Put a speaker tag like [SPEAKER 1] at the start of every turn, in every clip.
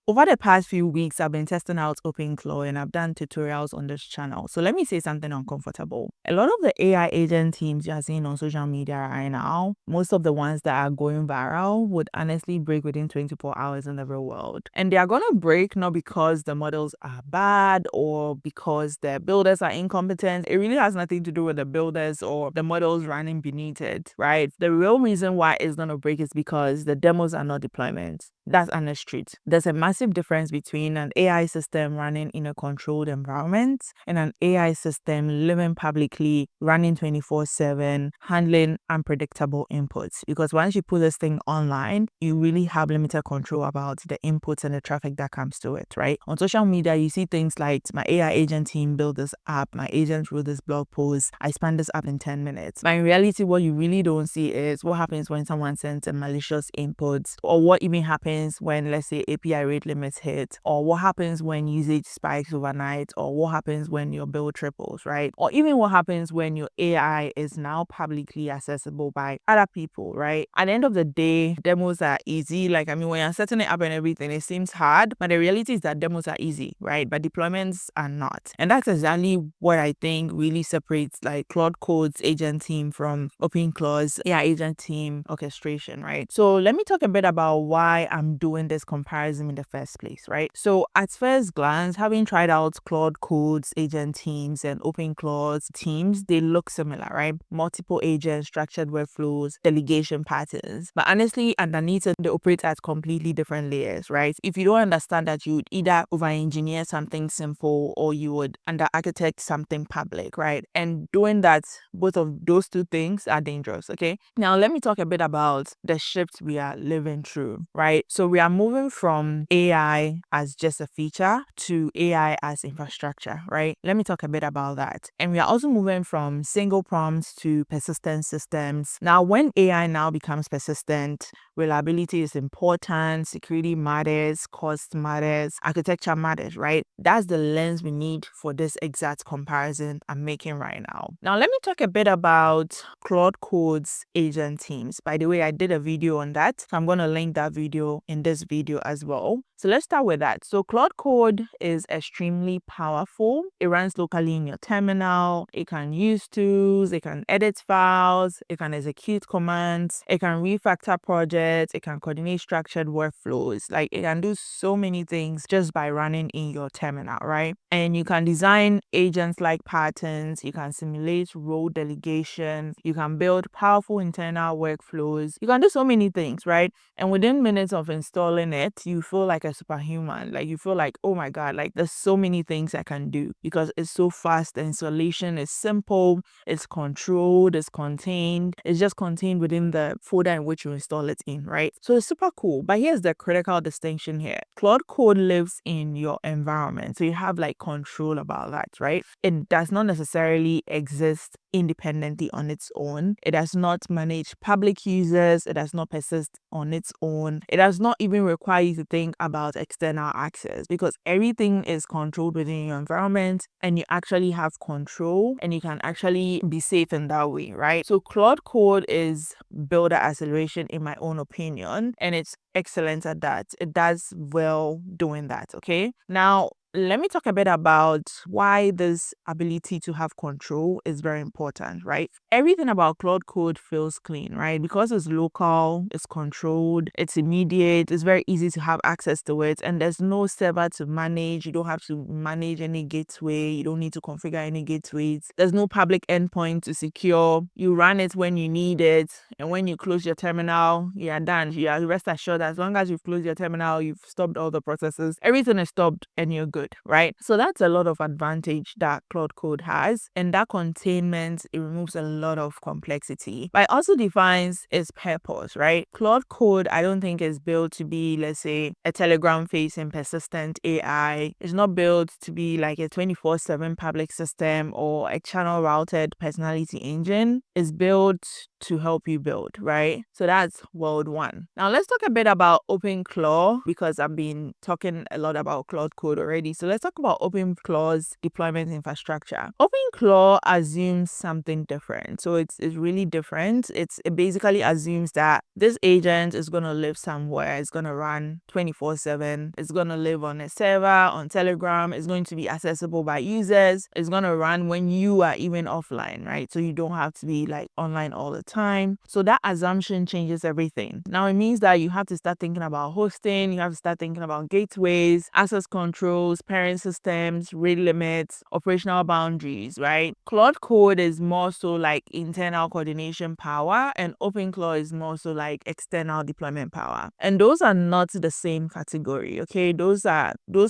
[SPEAKER 1] Over the past few weeks, I've been testing out OpenClaw and I've done tutorials on this channel. So let me say something uncomfortable. A lot of the AI agent teams you are seeing on social media right now, most of the ones that are going viral would honestly break within 24 hours in the real world. And they are going to break not because the models are bad or because the builders are incompetent. It really has nothing to do with the builders or the models running beneath it, right? The real reason why it's going to break is because the demos are not deployments. That's honest truth. There's a massive difference between an AI system running in a controlled environment and an AI system living publicly, running 24/7, handling unpredictable inputs. Because once you put this thing online, you really have limited control about the inputs and the traffic that comes to it, right? On social media, you see things like my AI agent team built this app, my agent wrote this blog post, I spanned this app in 10 minutes. But in reality, what you really don't see is what happens when someone sends a malicious input, or what even happens when, let's say, API rate limits hit, or what happens when usage spikes overnight, or what happens when your bill triples, right? Or even what happens when your AI is now publicly accessible by other people, right? At the end of the day, demos are easy. Like, I mean, when you're setting it up and everything, it seems hard, but the reality is that demos are easy, right? But deployments are not. And that's exactly what I think really separates like Claude Code's agent team from OpenClaw's AI agent team orchestration, right? So let me talk a bit about why I'm doing this comparison in the first place, right? So at first glance, having tried out Claude Code's agent teams and OpenClaw's teams, they look similar, right? Multiple agents, structured workflows, delegation patterns. But honestly, underneath it, they operate at completely different layers, right? If you don't understand that, you would either over-engineer something simple or you would under-architect something public, right? And doing that, both of those two things are dangerous, okay? Now, let me talk a bit about the shift we are living through, right? So we are moving from AI as just a feature to AI as infrastructure, right? Let me talk a bit about that. And we are also moving from single prompts to persistent systems. Now, when AI now becomes persistent, reliability is important, security matters, cost matters, architecture matters, right? That's the lens we need for this exact comparison I'm making right now. Now, let me talk a bit about Claude Code's agent teams. By the way, I did a video on that, so I'm going to link that video in this video as well. So let's start with that. So Claude Code is extremely powerful. It runs locally in your terminal. It can use tools. It can edit files. It can execute commands. It can refactor projects. It can coordinate structured workflows. Like, it can do so many things just by running in your terminal, right? And you can design agents-like patterns. You can simulate role delegation. You can build powerful internal workflows. You can do so many things, right? And within minutes of installing it, you feel like a superhuman. Like, you feel like, oh my God, like there's so many things I can do because it's so fast. The installation is simple, it's controlled, it's contained. It's just contained within the folder in which you install it in, right? So it's super cool. But here's the critical distinction here. Claude Code lives in your environment. So you have like control about that, right? It does not necessarily exist independently on its own. It does not manage public users. It does not persist on its own. It does not even require you to think about external access because everything is controlled within your environment and you actually have control and you can actually be safe in that way, right? So Claude Code is builder acceleration in my own opinion, and it's excellent at that. It does well doing that, okay? Now, let me talk a bit about why this ability to have control is very important, right? Everything about Claude Code feels clean, right? Because it's local, it's controlled, it's immediate, it's very easy to have access to it, and there's no server to manage. You don't have to manage any gateway. You don't need to configure any gateways. There's no public endpoint to secure. You run it when you need it, and when you close your terminal, you're done. You are rest assured as long as you've closed your terminal, you've stopped all the processes, everything is stopped and you're good, right? So that's a lot of advantage that Claude Code has, and that containment, it removes a lot of complexity, but it also defines its purpose, right? Claude Code, I don't think is built to be, let's say, a Telegram facing persistent AI. It's not built to be like a 24/7 public system or a channel routed personality engine. It's built to help you build, right? So that's world one. Now let's talk a bit about OpenClaw, because I've been talking a lot about Claude Code already. So let's talk about OpenClaw's deployment infrastructure. OpenClaw assumes something different. So it's really different. It basically assumes that this agent is going to live somewhere. It's going to run 24/7. It's going to live on a server, on Telegram. It's going to be accessible by users. It's going to run when you are even offline, right? So you don't have to be like online all the time. So that assumption changes everything. Now it means that you have to start thinking about hosting. You have to start thinking about gateways, access controls, parent systems, rate limits, operational boundaries, right? Claude Code is more so like internal coordination power, and OpenClaw is more so like external deployment power. And those are not the same category, okay? Those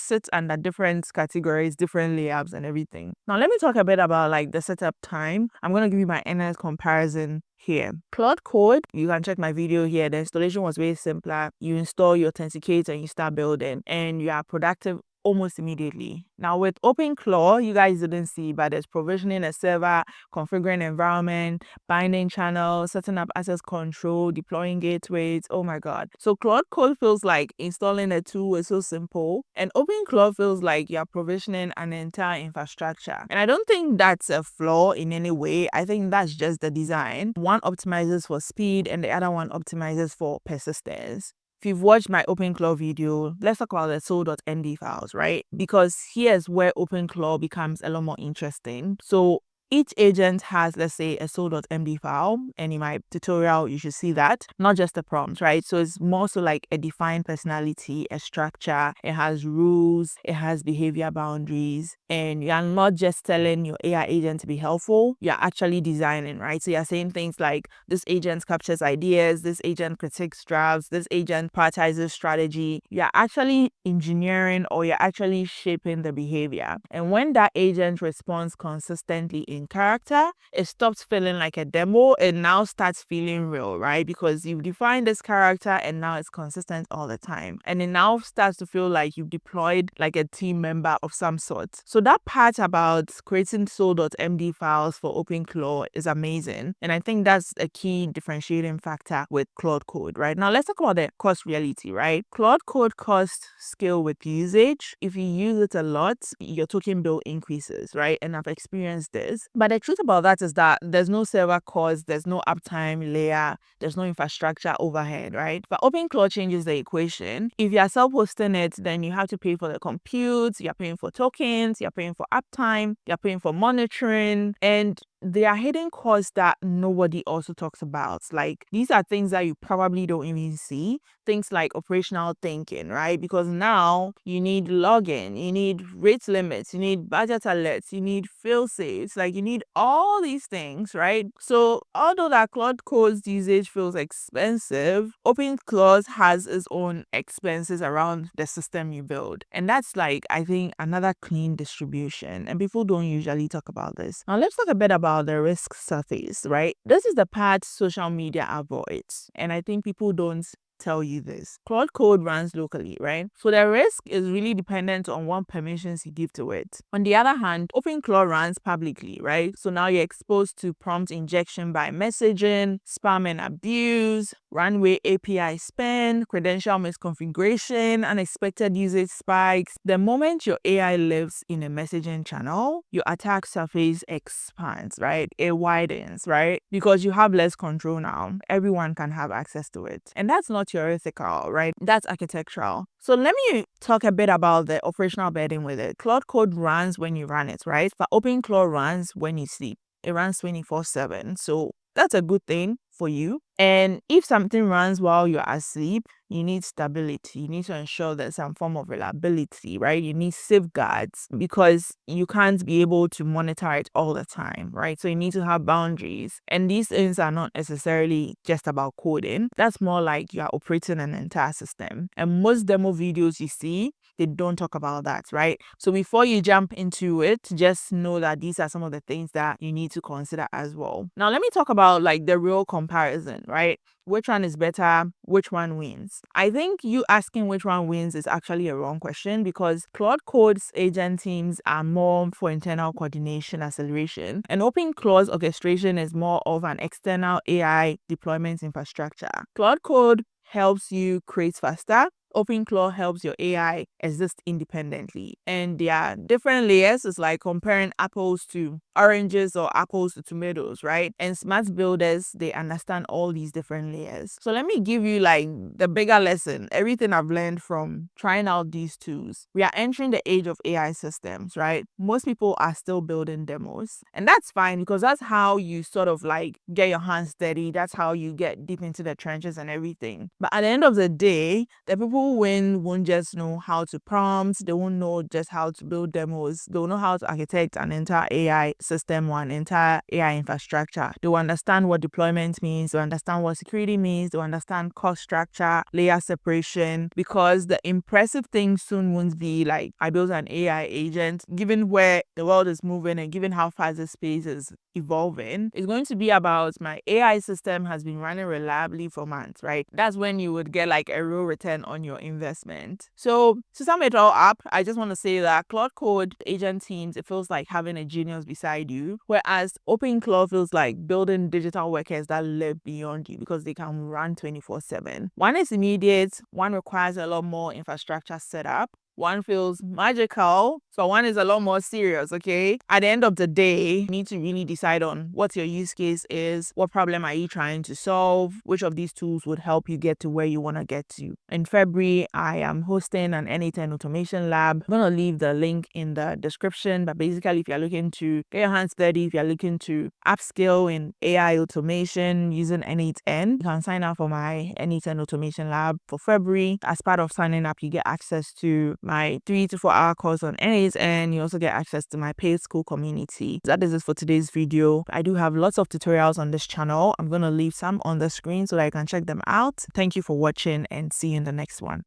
[SPEAKER 1] sit under different categories, different layouts and everything. Now let me talk a bit about like the setup time. I'm going to give you my NS comparison here. Claude Code, you can check my video here. The installation was way simpler. You install, you authenticate, and you start building, and you are productive almost immediately. Now with OpenClaw, you guys didn't see, but there's provisioning a server, configuring environment, binding channels, setting up access control, deploying gateways. Oh my god. So Claude Code feels like installing a tool is so simple, and OpenClaw feels like you're provisioning an entire infrastructure. And I don't think that's a flaw in any way. I think that's just the design. One optimizes for speed and the other one optimizes for persistence. If you've watched my OpenClaw video, let's talk about the Soul.md files, right? Because here's where OpenClaw becomes a lot more interesting. So each agent has, let's say, a Soul.md file, and in my tutorial, you should see that, not just the prompt, right? So it's more so like a defined personality, a structure, it has rules, it has behavior boundaries, and you're not just telling your AI agent to be helpful, you're actually designing, right? So you're saying things like, this agent captures ideas, this agent critiques drafts, this agent prioritizes strategy. You're actually engineering, or you're actually shaping the behavior. And when that agent responds consistently in character, it stops feeling like a demo and now starts feeling real, right? Because you've defined this character and now it's consistent all the time. And it now starts to feel like you've deployed like a team member of some sort. So that part about creating Soul.md files for OpenClaw is amazing. And I think that's a key differentiating factor with Claude Code, right? Now let's talk about the cost reality, right? Claude Code costs scale with usage. If you use it a lot, your token bill increases, right? And I've experienced this. But the truth about that is that there's no server cost, there's no uptime layer, there's no infrastructure overhead, right? But OpenClaw changes the equation. If you're self-hosting it, then you have to pay for the compute, you're paying for tokens, you're paying for uptime, you're paying for monitoring, and there are hidden costs that nobody also talks about. Like, these are things that you probably don't even see. Things like operational thinking, right? Because now you need login, you need rate limits, you need budget alerts, you need fail safes, like you need all these things, right? So although that Claude Code's usage feels expensive, OpenClaw has its own expenses around the system you build. And that's like, I think, another clean distribution. And people don't usually talk about this. Now let's talk a bit about the risk surface, right? This is the part social media avoids. And I think people don't tell you this. Claude Code runs locally, right? So the risk is really dependent on what permissions you give to it. On the other hand, OpenClaw runs publicly, right? So now you're exposed to prompt injection by messaging, spam and abuse, runway API spam, credential misconfiguration, unexpected usage spikes. The moment your AI lives in a messaging channel, your attack surface expands, right? It widens, right? Because you have less control now. Everyone can have access to it. And that's not theoretical, right? That's architectural. So let me talk a bit about the operational bedding with it. Claude Code runs when you run it, right? But OpenClaw runs when you sleep. It runs 24/7. So that's a good thing for you. And if something runs while you're asleep, you need stability. You need to ensure there's some form of reliability, right? You need safeguards because you can't be able to monitor it all the time, right? So you need to have boundaries. And these things are not necessarily just about coding. That's more like you're operating an entire system. And most demo videos you see, they don't talk about that, right? So before you jump into it, just know that these are some of the things that you need to consider as well. Now, let me talk about like the real comparison, right? Which one is better? Which one wins? I think you asking which one wins is actually a wrong question, because Claude Code's agent teams are more for internal coordination acceleration, and OpenClaw's orchestration is more of an external AI deployment infrastructure. Claude Code helps you create faster. OpenClaw helps your AI exist independently. And there are different layers. It's like comparing apples to oranges or apples to tomatoes, right? And smart builders, they understand all these different layers. So let me give you like the bigger lesson, everything I've learned from trying out these tools. We are entering the age of AI systems, right? Most people are still building demos. And that's fine, because that's how you sort of like get your hands dirty. That's how you get deep into the trenches and everything. But at the end of the day, the people who win won't just know how to prompt, they won't know just how to build demos, they'll know how to architect an entire AI system or an entire AI infrastructure. They'll understand what deployment means, they'll understand what security means, they'll understand cost structure, layer separation, because the impressive thing soon won't be like, I built an AI agent. Given where the world is moving and given how fast the space is evolving, it's going to be about my AI system has been running reliably for months, right? That's when you would get like a real return on your investment. So to sum it all up, I just want to say that Claude Code agent teams, it feels like having a genius beside you, whereas OpenClaw feels like building digital workers that live beyond you, because they can run 24/7. One is immediate, one requires a lot more infrastructure setup. One feels magical, so one is a lot more serious, okay? At the end of the day, you need to really decide on what your use case is, what problem are you trying to solve, which of these tools would help you get to where you want to get to. In February, I am hosting an N8N automation lab. I'm going to leave the link in the description, but basically if you're looking to get your hands dirty, if you're looking to upskill in AI automation using N8N, you can sign up for my N8N automation lab for February. As part of signing up, you get access to my 3 to 4 hour course on N8, and you also get access to my paid school community. That is it for today's video. I do have lots of tutorials on this channel. I'm going to leave some on the screen so that you can check them out. Thank you for watching, and see you in the next one.